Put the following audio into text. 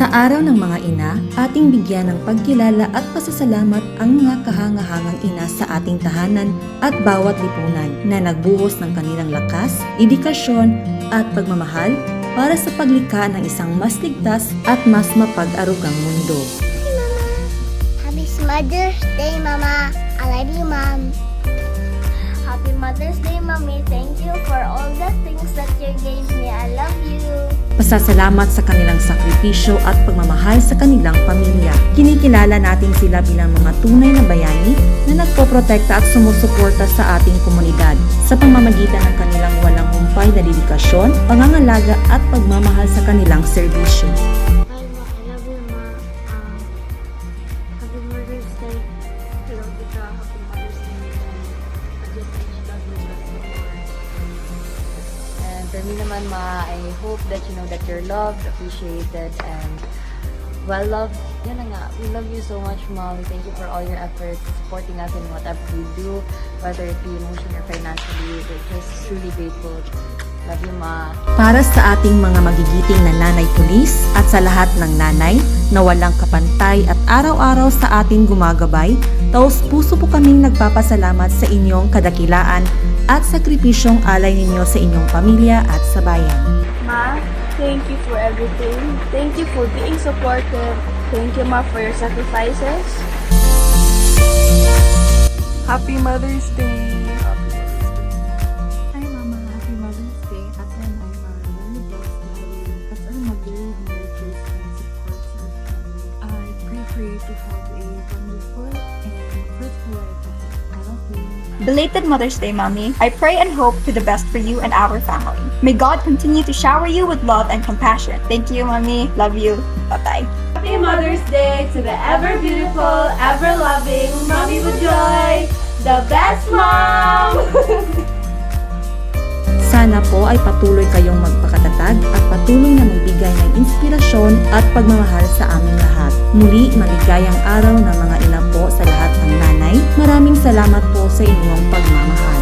Sa araw ng mga ina, ating bigyan ng pagkilala at pasasalamat ang mga kahangahangang ina sa ating tahanan at bawat lipunan na nagbuhos ng kanilang lakas, edukasyon at pagmamahal para sa paglikha ng isang mas ligtas at mas mapag-arugang mundo. Happy Mother's Day, Mama. I love you, Mom. Happy Mother's Day, Mommy. Thank you for all the things that you gave me. I love you. Pasasalamat sa kanilang sakripisyo at pagmamahal sa kanilang pamilya. Kinikilala natin sila bilang mga tunay na bayani na nagpoprotekta at sumusuporta sa ating komunidad sa pamamagitan ng kanilang walang humpay na dedikasyon, pangangalaga at pagmamahal sa kanilang serbisyo. Hi, Ma. I love you, Ma. Happy Mother's Day. Hello, Tita. Happy Mother's Day. And for me naman, Ma, I hope that you know that you're loved, appreciated, and well loved. Yan na nga, we love you so much, Ma. We thank you for all your efforts, supporting us in whatever you do, whether it be emotionally or financially. We're just truly grateful. Love you, Ma. Para sa ating mga magigiting na nanay pulis at sa lahat ng nanay na walang kapantay at araw-araw sa ating gumagabay, taos puso po kaming nagpapasalamat sa inyong kadakilaan at sakripisyong alay ninyo sa inyong pamilya at sa bayan. Ma, thank you for everything. Thank you for being supportive. Thank you, Ma, for your sacrifices. Happy Mother's Day. Hi Mama, happy Mother's Day. At I'm really blessed to have you as a mother who nurtures and supports our family. I pray for you to have a wonderful and fruitful life ahead. I love you. Belated Mother's Day, Mommy. I pray and hope for the best for you and our family. May God continue to shower you with love and compassion. Thank you, Mommy. Love you. Bye-bye. Happy Mother's Day to the ever-beautiful, ever-loving Mommy Bujoy, the best mom! Sana po ay patuloy kayong magpakatatag at patuloy na magbigay ng inspirasyon at pagmamahal sa aming lahat. Muli, maligayang araw ng mga ina po sa lahat ng nanay. Maraming salamat po sa inyong pagmamahal.